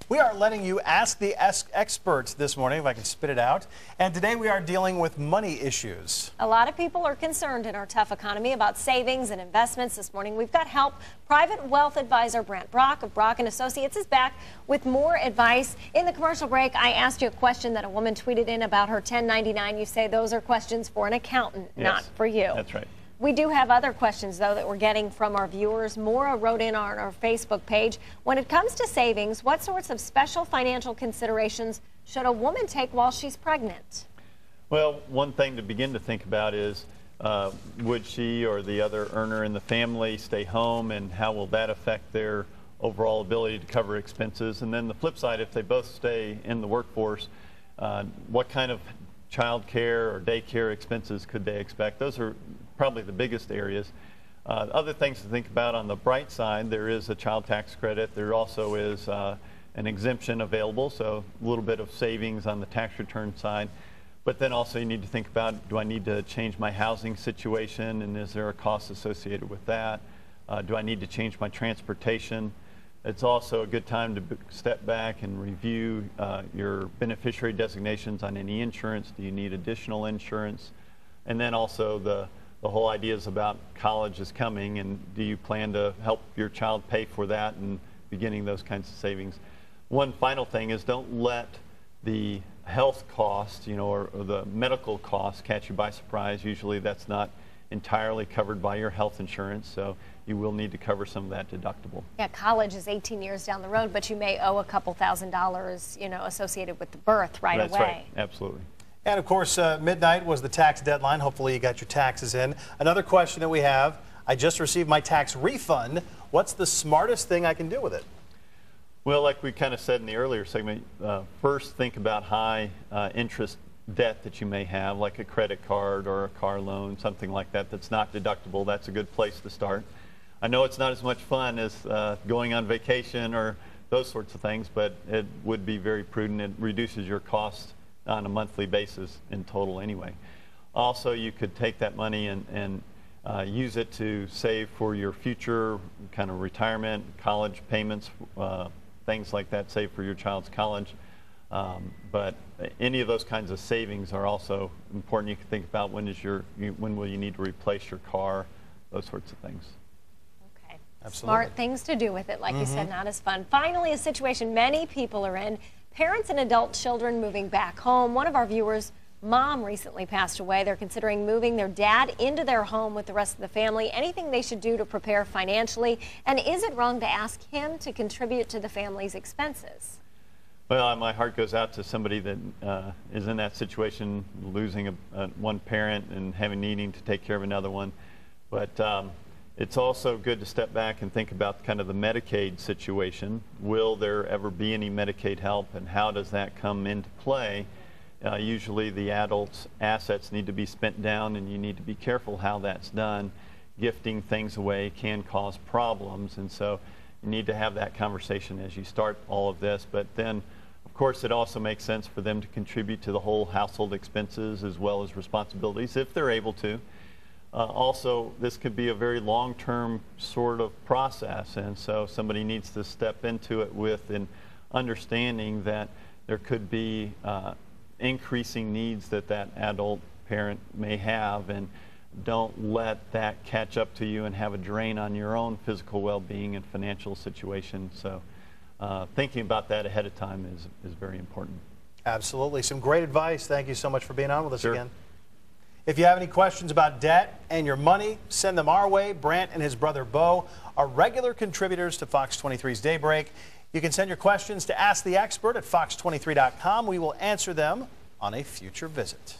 We are letting you ask the experts this morning, if I can spit it out. And today we are dealing with money issues. A lot of people are concerned in our tough economy about savings and investments. This morning we've got help. Private wealth advisor Brant Brock of Brock & Associates is back with more advice. In the commercial break, I asked you a question that a woman tweeted in about her 1099. You say those are questions for an accountant, Yes, not for you. That's right. We do have other questions, though, that we're getting from our viewers. Maura wrote in on our Facebook page. When it comes to savings, what sorts of special financial considerations should a woman take while she's pregnant? Well, one thing to begin to think about is would she or the other earner in the family stay home, and how will that affect their overall ability to cover expenses? And then the flip side, if they both stay in the workforce, what kind of child care or daycare expenses could they expect? Those are probably the biggest areas. Other things to think about on the bright side, there is a child tax credit. There also is an exemption available, so a little bit of savings on the tax return side. But then also you need to think about, do I need to change my housing situation, and is there a cost associated with that? Do I need to change my transportation? It's also a good time to step back and review your beneficiary designations on any insurance. Do you need additional insurance? And then also the whole idea is about college is coming, and do you plan to help your child pay for that and beginning those kinds of savings? One final thing is, don't let the health cost, or the medical cost catch you by surprise. Usually that's not entirely covered by your health insurance, so you will need to cover some of that deductible. Yeah, college is 18 years down the road, but you may owe a couple $1,000s, associated with the birth right away. That's right, absolutely. And of course, midnight was the tax deadline. Hopefully you got your taxes in. Another question that we have, I just received my tax refund. What's the smartest thing I can do with it? Well, like we kind of said in the earlier segment, first think about high interest debt that you may have, like a credit card or a car loan, something like that that's not deductible. That's a good place to start. I know it's not as much fun as going on vacation or those sorts of things, but it would be very prudent. It reduces your costs on a monthly basis in total anyway. Also, you could take that money and use it to save for your future kind of retirement, college payments, things like that, save for your child's college. But any of those kinds of savings are also important. You can think about when will you need to replace your car, those sorts of things. Okay. Absolutely. Smart things to do with it, like you said, not as fun. Finally, a situation many people are in. Parents and adult children moving back home. One of our viewers' mom recently passed away. They're considering moving their dad into their home with the rest of the family. Anything they should do to prepare financially? And is it wrong to ask him to contribute to the family's expenses? Well, my heart goes out to somebody that is in that situation, losing one parent and needing to take care of another one. But it's also good to step back and think about kind of the Medicaid situation. Will there ever be any Medicaid help, and how does that come into play? Usually the adult's assets need to be spent down, and you need to be careful how that's done. Gifting things away can cause problems, and so you need to have that conversation as you start all of this. But then, of course, it also makes sense for them to contribute to the whole household expenses as well as responsibilities if they're able to. Also, this could be a very long-term sort of process, and so somebody needs to step into it with an understanding that there could be increasing needs that adult parent may have, and don't let that catch up to you and have a drain on your own physical well-being and financial situation. So thinking about that ahead of time is very important. Absolutely. Some great advice. Thank you so much for being on with us Sure. again. If you have any questions about debt and your money, send them our way. Brant and his brother Bo are regular contributors to Fox 23's Daybreak. You can send your questions to Ask the Expert at fox23.com. We will answer them on a future visit.